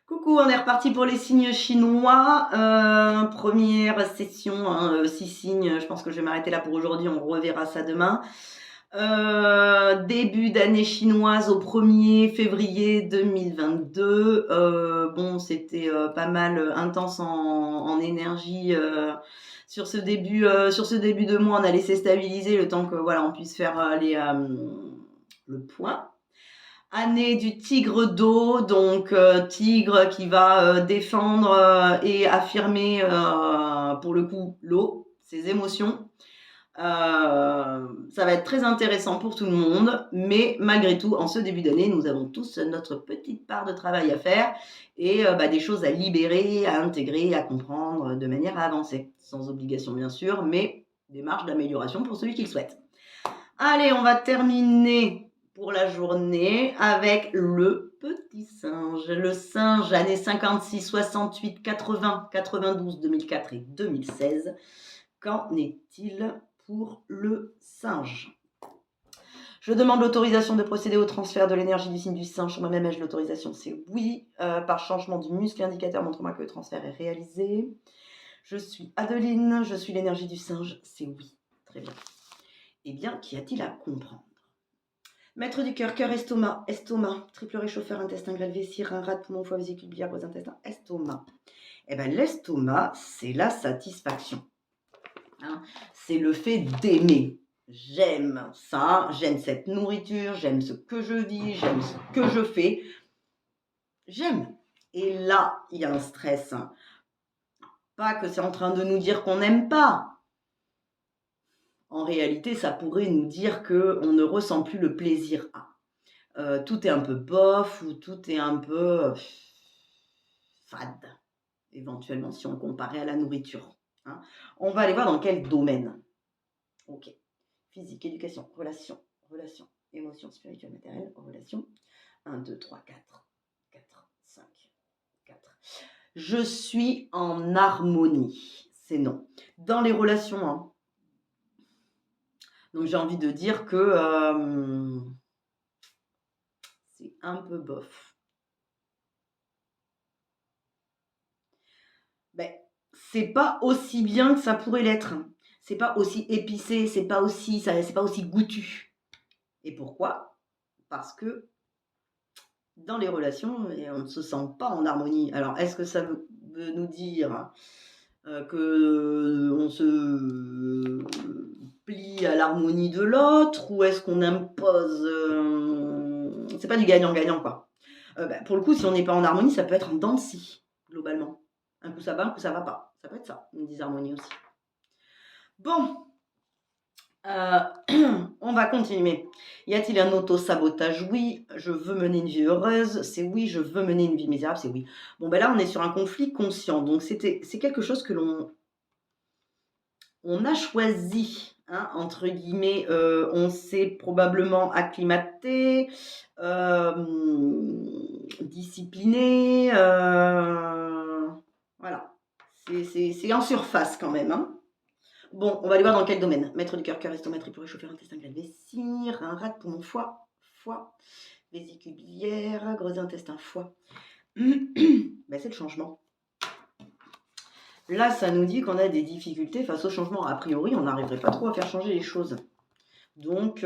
Coucou, on est reparti pour les signes chinois. Première session, 6 signes. Je pense que je vais m'arrêter là pour aujourd'hui. On reverra ça demain. Début d'année chinoise au 1er février 2022. Bon, c'était pas mal intense en énergie sur ce début de mois. On a laissé stabiliser le temps que voilà, on puisse faire le point. Année du tigre d'eau, donc tigre qui va défendre et affirmer pour le coup l'eau, ses émotions. Ça va être très intéressant pour tout le monde, mais malgré tout, en ce début d'année, nous avons tous notre petite part de travail à faire et des choses à libérer, à intégrer, à comprendre de manière à avancer. Sans obligation bien sûr, mais des marges d'amélioration pour celui qui le souhaite. Allez, on va terminer pour la journée avec le petit singe. Le singe, années 56, 68, 80, 92, 2004 et 2016. Qu'en est-il pour le singe? Je demande l'autorisation de procéder au transfert de l'énergie du signe du singe sur moi-même. Ai-je l'autorisation? C'est oui. Par changement du muscle indicateur, montre-moi que le transfert est réalisé. Je suis Adeline, je suis l'énergie du singe. C'est oui. Très bien. Eh bien, qu'y a-t-il à comprendre? Maître du cœur, cœur, estomac, estomac, triple réchauffeur, intestin, grêle, vessie, rein, rate, poumon, foie, vésicule biliaire, gros intestin, estomac. Eh bien, l'estomac, c'est la satisfaction. Hein, c'est le fait d'aimer. J'aime ça, j'aime cette nourriture, j'aime ce que je vis, j'aime ce que je fais. J'aime. Et là, il y a un stress. Pas que c'est en train de nous dire qu'on n'aime pas. En réalité, ça pourrait nous dire qu'on ne ressent plus le plaisir à. Tout est un peu bof ou tout est un peu fade, éventuellement, si on le comparait à la nourriture. Hein. On va aller voir dans quel domaine. Ok. Physique, éducation, relation, émotion, spirituelle, matérielle, relation. 1, 2, 3, 4. 4, 5, 4. Je suis en harmonie. C'est non. Dans les relations, hein. Donc j'ai envie de dire que c'est un peu bof. Ben, c'est pas aussi bien que ça pourrait l'être. C'est pas aussi épicé, c'est pas aussi goûtu. Et pourquoi? Parce que dans les relations, on ne se sent pas en harmonie. Alors, est-ce que ça veut nous dire qu'on se plie à l'harmonie de l'autre ou est-ce qu'on impose c'est pas du gagnant-gagnant, quoi. Pour le coup, si on n'est pas en harmonie, ça peut être en dents de scie, globalement. Un coup ça va, un coup ça va pas. Ça peut être ça, une disharmonie aussi. Bon, on va continuer. Y a-t-il un auto-sabotage? Oui, je veux mener une vie heureuse. C'est oui, je veux mener une vie misérable. C'est oui. Bon, là, on est sur un conflit conscient. Donc, c'est quelque chose que on a choisi, hein, entre guillemets. On s'est probablement acclimaté, discipliné. Voilà. C'est en surface quand même, hein. Bon, on va aller voir dans quel domaine. Maître du cœur, cœur, estomac, pour réchauffer intestin, grêle, vessie, rein, rate, poumon, foie, vésicule biliaire, gros intestin, foie. C'est le changement. Là, ça nous dit qu'on a des difficultés face au changement. A priori, on n'arriverait pas trop à faire changer les choses. Donc,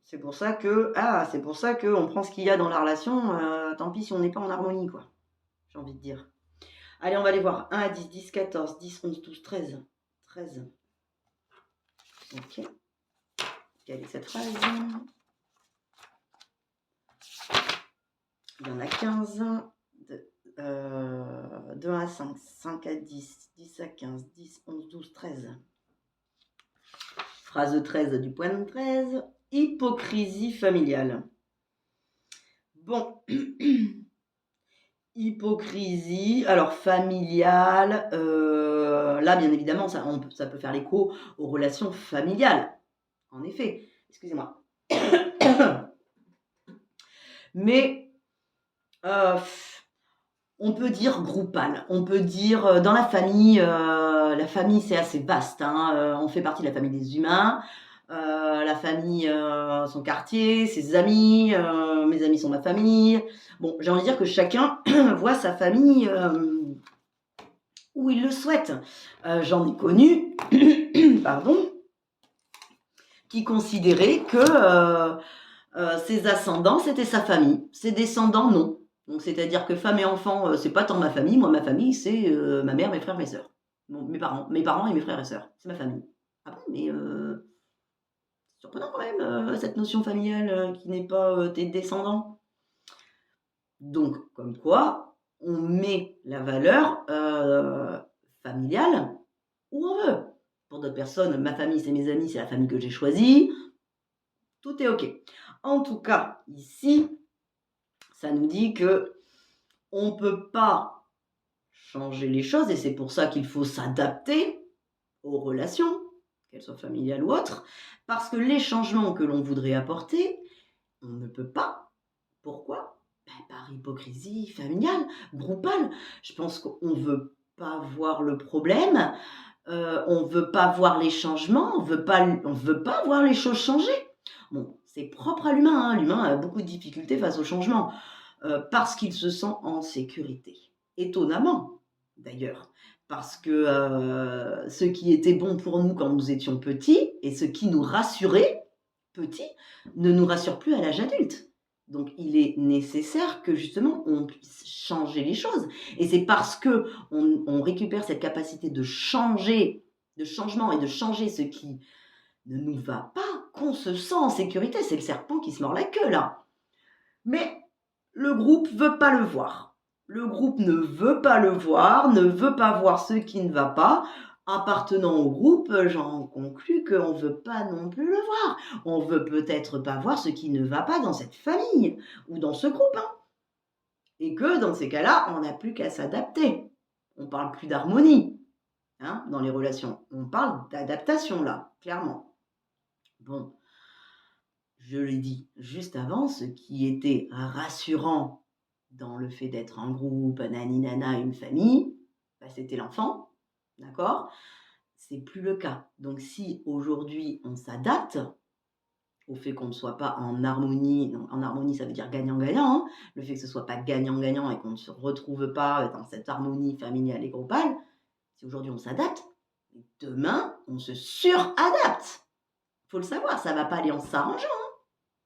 c'est pour ça qu'on prend ce qu'il y a dans la relation. Tant pis si on n'est pas en harmonie, quoi. J'ai envie de dire. Allez, on va aller voir. 1 à 10, 10, 14, 10, 11, 12, 13. 13. Ok. Quelle est cette phrase? Il y en a 15. De 1 à 5, 5 à 10, 10 à 15, 10, 11, 12, 13. Phrase 13 du point 13. Hypocrisie familiale. Bon. Hypocrisie, alors familiale, là bien évidemment ça peut faire l'écho aux relations familiales, en effet, excusez-moi. Mais on peut dire groupal, on peut dire dans la famille c'est assez vaste, hein, on fait partie de la famille des humains, la famille, son quartier, ses amis, mes amis sont ma famille. Bon, j'ai envie de dire que chacun voit sa famille, où il le souhaite. J'en ai connu, pardon, qui considéraient que, ses ascendants, c'était sa famille. Ses descendants, non. Donc c'est-à-dire que femme et enfant, c'est pas tant ma famille. Moi, ma famille, c'est, ma mère, mes frères, mes sœurs. Bon, mes parents et mes frères et sœurs, c'est ma famille. Ah bon? Mais, surprenant quand même, cette notion familiale, qui n'est pas, tes descendants. Donc comme quoi, on met la valeur, familiale où on veut. Pour d'autres personnes, ma famille, c'est mes amis, c'est la famille que j'ai choisie, tout est OK. En tout cas, ici, ça nous dit qu'on ne peut pas changer les choses et c'est pour ça qu'il faut s'adapter aux relations, qu'elles soient familiales ou autres, parce que les changements que l'on voudrait apporter, on ne peut pas. Pourquoi? Par hypocrisie familiale, groupale. Je pense qu'on ne veut pas voir le problème, on ne veut pas voir les changements, on veut pas voir les choses changer. Bon, c'est propre à l'humain, hein. L'humain a beaucoup de difficultés face au changement, parce qu'il se sent en sécurité. Étonnamment, d'ailleurs, parce que ce qui était bon pour nous quand nous étions petits et ce qui nous rassurait petits ne nous rassure plus à l'âge adulte. Donc il est nécessaire que justement on puisse changer les choses. Et c'est parce que on récupère cette capacité de changer, de changement et de changer ce qui ne nous va pas, qu'on se sent en sécurité. C'est le serpent qui se mord la queue là. Mais le groupe veut pas le voir. Le groupe ne veut pas le voir, ne veut pas voir ce qui ne va pas. Appartenant au groupe, j'en conclus qu'on ne veut pas non plus le voir. On veut peut-être pas voir ce qui ne va pas dans cette famille ou dans ce groupe, hein. Et que dans ces cas-là, on n'a plus qu'à s'adapter. On parle plus d'harmonie, hein, dans les relations. On parle d'adaptation là, clairement. Bon, je l'ai dit juste avant, ce qui était rassurant dans le fait d'être en groupe, nani nana, une famille, bah, c'était l'enfant, d'accord? C'est plus le cas. Donc si aujourd'hui on s'adapte au fait qu'on ne soit pas en harmonie, en harmonie ça veut dire gagnant-gagnant, hein, le fait que ce soit pas gagnant-gagnant et qu'on ne se retrouve pas dans cette harmonie familiale et groupale, si aujourd'hui on s'adapte, demain on se suradapte. Faut le savoir, ça va pas aller en s'arrangeant, hein.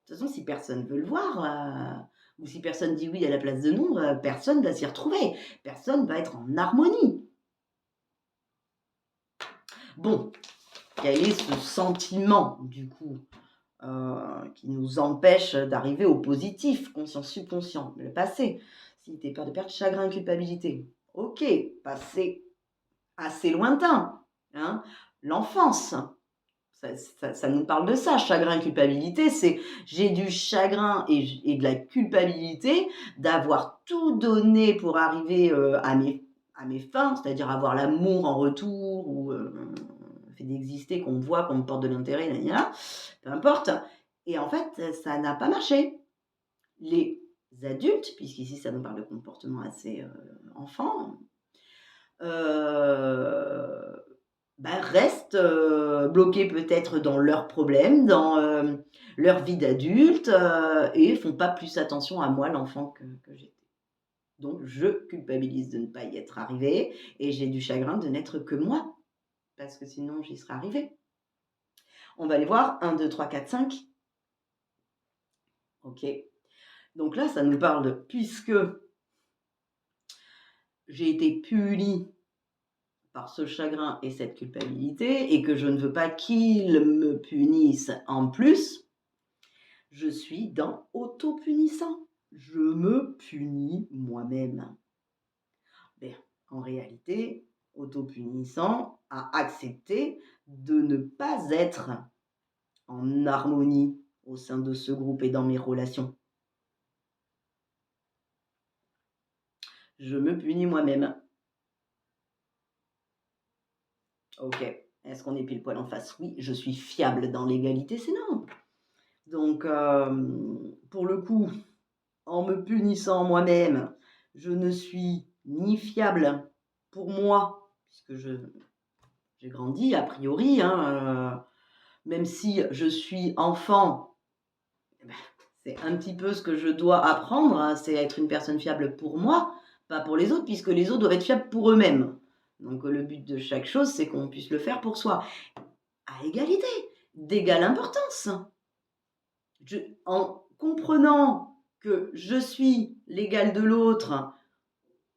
De toute façon, si personne veut le voir, ou si personne dit oui à la place de non, personne va s'y retrouver. Personne va être en harmonie. Bon, quel est ce sentiment, du coup, qui nous empêche d'arriver au positif, conscient, subconscient, le passé? Si tu as peur de perdre, chagrin, culpabilité. Ok, passé assez lointain, hein, l'enfance. Ça nous parle de ça, chagrin, culpabilité, c'est j'ai du chagrin et de la culpabilité d'avoir tout donné pour arriver à mes fins, c'est-à-dire avoir l'amour en retour ou le fait d'exister, qu'on me voit, qu'on me porte de l'intérêt, peu importe. Et en fait, ça n'a pas marché. Les adultes, puisqu'ici ça nous parle de comportement assez enfant, restent bloqués peut-être dans leurs problèmes, dans leur vie d'adulte et font pas plus attention à moi, l'enfant que j'étais. Donc je culpabilise de ne pas y être arrivée et j'ai du chagrin de n'être que moi, parce que sinon j'y serais arrivée. On va aller voir 1, 2, 3, 4, 5. Ok. Donc là, ça nous parle de puisque j'ai été punie par ce chagrin et cette culpabilité et que je ne veux pas qu'ils me punissent en plus, je suis dans auto-punissant. Je me punis moi-même. Ben, en réalité, auto-punissant à accepter de ne pas être en harmonie au sein de ce groupe et dans mes relations. Je me punis moi-même. Ok. Est-ce qu'on est pile poil en face? Oui. Je suis fiable dans l'égalité? C'est non. Donc, pour le coup, en me punissant moi-même, je ne suis ni fiable pour moi, puisque j'ai grandi a priori, hein, même si je suis enfant, eh ben, c'est un petit peu ce que je dois apprendre, hein, c'est être une personne fiable pour moi, pas pour les autres, puisque les autres doivent être fiables pour eux-mêmes. Donc le but de chaque chose, c'est qu'on puisse le faire pour soi, à égalité, d'égale importance. En comprenant que je suis l'égal de l'autre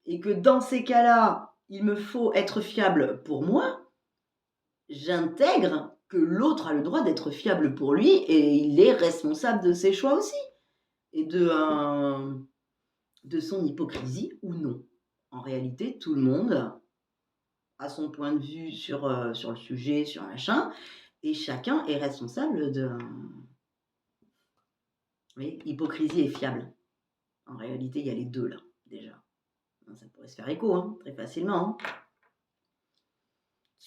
et que dans ces cas-là, il me faut être fiable pour moi, j'intègre que l'autre a le droit d'être fiable pour lui et il est responsable de ses choix aussi et de son hypocrisie ou non. En réalité, tout le monde a son point de vue sur le sujet, sur machin, et chacun est responsable de... Oui, hypocrisie et fiable. En réalité, il y a les deux là, déjà. Ça pourrait se faire écho, hein, très facilement. Hein.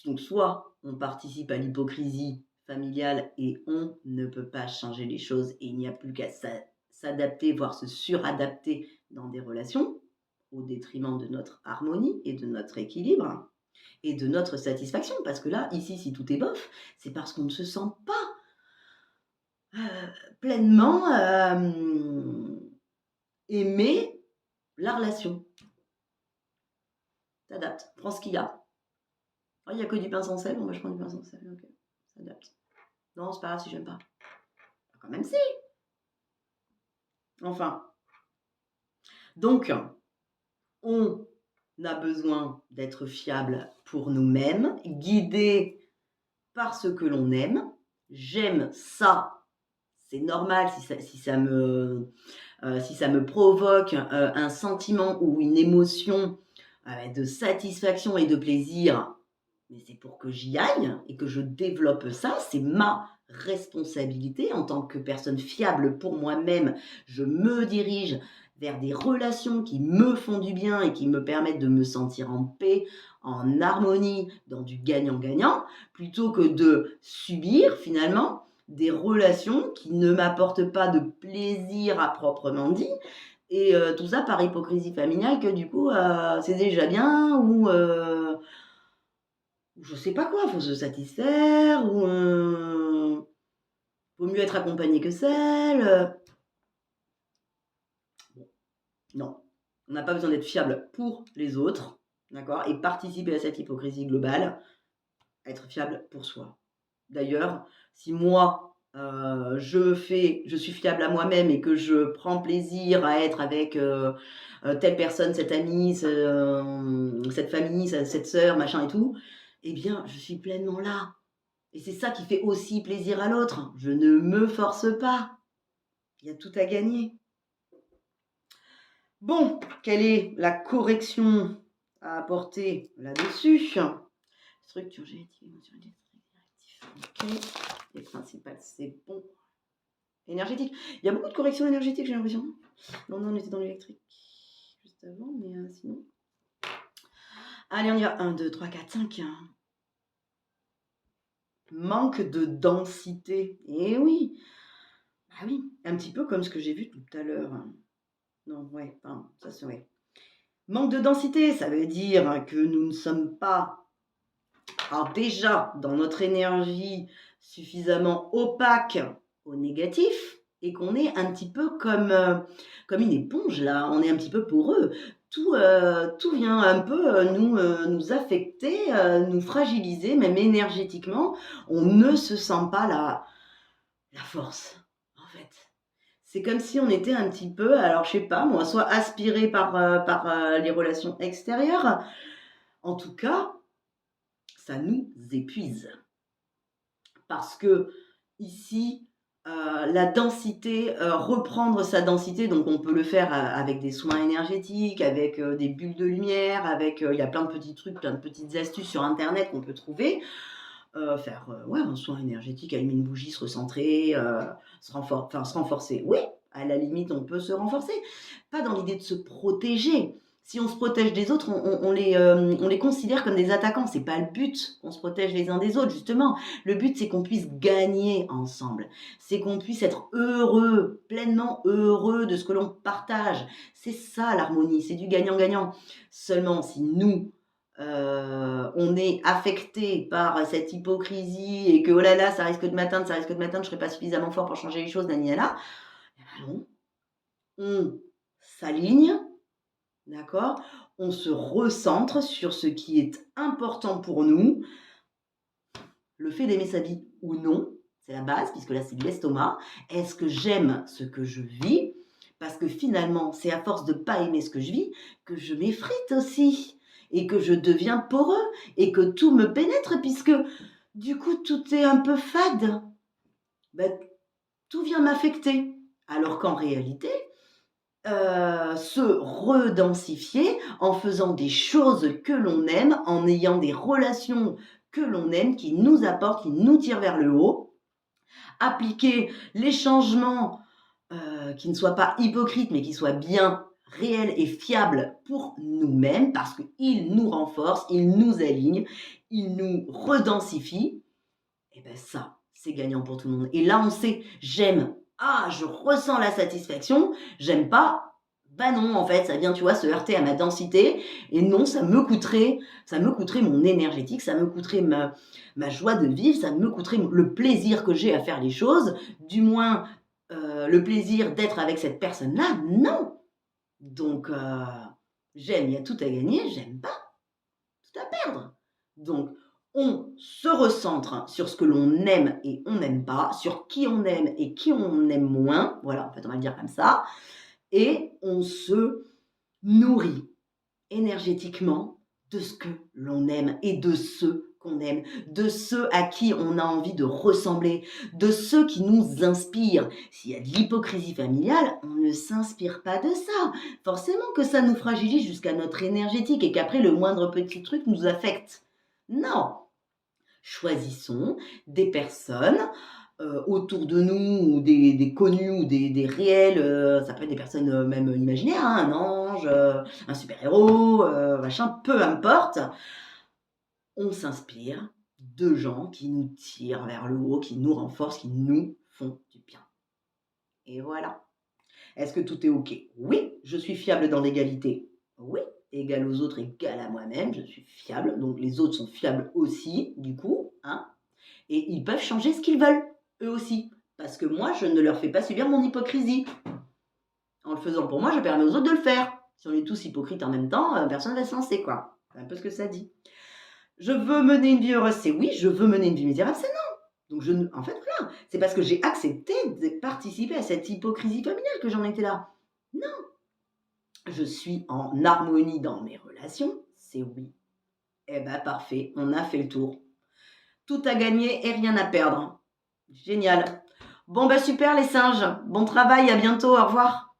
Donc, soit on participe à l'hypocrisie familiale et on ne peut pas changer les choses et il n'y a plus qu'à s'adapter, voire se suradapter dans des relations, au détriment de notre harmonie et de notre équilibre et de notre satisfaction. Parce que là, ici, si tout est bof, c'est parce qu'on ne se sent pas pleinement aimer la relation. T'adaptes, prends ce qu'il y a. Il n'y a que du pain sans sel, bon, moi je prends du pain sans sel, ok, s'adapte. Non, c'est pas grave si j'aime pas. Quand même si. Enfin. Donc, on a besoin d'être fiable pour nous-mêmes, guidé par ce que l'on aime. J'aime ça, c'est normal si ça me provoque un sentiment ou une émotion de satisfaction et de plaisir, mais c'est pour que j'y aille et que je développe ça, c'est ma responsabilité en tant que personne fiable pour moi-même. Je me dirige vers des relations qui me font du bien et qui me permettent de me sentir en paix, en harmonie, dans du gagnant-gagnant, plutôt que de subir finalement des relations qui ne m'apportent pas de plaisir à proprement dit, et tout ça par hypocrisie familiale que du coup c'est déjà bien ou je sais pas quoi, faut se satisfaire ou vaut mieux être accompagné que seul. Bon, non, on n'a pas besoin d'être fiable pour les autres, d'accord, et participer à cette hypocrisie globale, être fiable pour soi. D'ailleurs, si moi je suis fiable à moi-même et que je prends plaisir à être avec telle personne, cet ami, cette famille, cette sœur, machin et tout, eh bien, je suis pleinement là. Et c'est ça qui fait aussi plaisir à l'autre. Je ne me force pas. Il y a tout à gagner. Bon, quelle est la correction à apporter là-dessus? Structure génétique, émotion réactif. Ok. Les principales, c'est bon. Énergétique. Il y a beaucoup de corrections énergétiques, j'ai l'impression. Non, on était dans l'électrique juste avant, mais sinon. Allez, on y va. 1, 2, 3, 4, 5. Manque de densité. Eh oui. Ah oui, un petit peu comme ce que j'ai vu tout à l'heure. Non, ouais, enfin, ça c'est vrai. Manque de densité, ça veut dire que nous ne sommes pas, alors déjà, dans notre énergie suffisamment opaque au négatif, et qu'on est un petit peu comme une éponge, là, on est un petit peu poreux. Tout vient un peu nous affecter, nous fragiliser, même énergétiquement. On ne se sent pas la force, en fait. C'est comme si on était un petit peu, alors je sais pas moi, soit aspiré par les relations extérieures. En tout cas, ça nous épuise. Parce que ici, la densité, reprendre sa densité, donc on peut le faire avec des soins énergétiques, avec des bulles de lumière, avec il y a plein de petits trucs, plein de petites astuces sur internet qu'on peut trouver. Faire un soin énergétique, allumer une bougie, se recentrer, se renforcer. Oui, à la limite, on peut se renforcer. Pas dans l'idée de se protéger. Si on se protège des autres, on les considère comme des attaquants. C'est pas le but qu'on se protège les uns des autres, justement. Le but, c'est qu'on puisse gagner ensemble. C'est qu'on puisse être heureux, pleinement heureux de ce que l'on partage. C'est ça l'harmonie, c'est du gagnant-gagnant. Seulement, si nous, on est affecté par cette hypocrisie et que: «Oh là là, ça risque de m'atteindre, ça risque de m'atteindre, je serai pas suffisamment fort pour changer les choses, na ni na na». Eh ben non, on s'aligne, d'accord? On se recentre sur ce qui est important pour nous. Le fait d'aimer sa vie ou non, c'est la base, puisque là, c'est de l'estomac. Est-ce que j'aime ce que je vis? Parce que finalement, c'est à force de pas aimer ce que je vis que je m'effrite aussi et que je deviens poreux et que tout me pénètre puisque du coup, tout est un peu fade. Ben, tout vient m'affecter. Alors qu'en réalité, se redensifier en faisant des choses que l'on aime, en ayant des relations que l'on aime, qui nous apportent, qui nous tirent vers le haut. Appliquer les changements qui ne soient pas hypocrites, mais qui soient bien réels et fiables pour nous-mêmes, parce qu'ils nous renforcent, ils nous alignent, ils nous redensifient. Et bien ça, c'est gagnant pour tout le monde. Et là, on sait, j'aime, ah, je ressens la satisfaction, j'aime pas, bah non, en fait, ça vient, tu vois, se heurter à ma densité. Et non, ça me coûterait mon énergétique, ça me coûterait ma joie de vivre, ça me coûterait le plaisir que j'ai à faire les choses, du moins le plaisir d'être avec cette personne-là, non. Donc, j'aime, il y a tout à gagner, j'aime pas, tout à perdre. Donc, on se recentre sur ce que l'on aime et on n'aime pas, sur qui on aime et qui on aime moins. Voilà, en fait, on va le dire comme ça. Et on se nourrit énergétiquement de ce que l'on aime et de ceux qu'on aime, de ceux à qui on a envie de ressembler, de ceux qui nous inspirent. S'il y a de l'hypocrisie familiale, on ne s'inspire pas de ça. Forcément que ça nous fragilise jusqu'à notre énergétique et qu'après le moindre petit truc nous affecte. Non, choisissons des personnes autour de nous, ou des connus, ou des réels, ça peut être des personnes même imaginaires, hein, un ange, un super-héros, machin, peu importe. On s'inspire de gens qui nous tirent vers le haut, qui nous renforcent, qui nous font du bien. Et voilà. Est-ce que tout est OK? Oui. Je suis fiable dans l'égalité? Oui. Égal aux autres, égal à moi-même, je suis fiable, donc les autres sont fiables aussi, du coup, hein. Et ils peuvent changer ce qu'ils veulent, eux aussi. Parce que moi, je ne leur fais pas subir mon hypocrisie. En le faisant pour moi, je permets aux autres de le faire. Si on est tous hypocrites en même temps, personne ne va se lancer, quoi. C'est un peu ce que ça dit. Je veux mener une vie heureuse, c'est oui. Je veux mener une vie misérable, c'est non. Donc, en fait, voilà. C'est parce que j'ai accepté de participer à cette hypocrisie familiale que j'en étais là. Non. Je suis en harmonie dans mes relations, c'est oui. Eh ben, parfait. On a fait le tour. Tout à gagner et rien à perdre. Génial. Bon, bah super les singes. Bon travail, à bientôt, au revoir.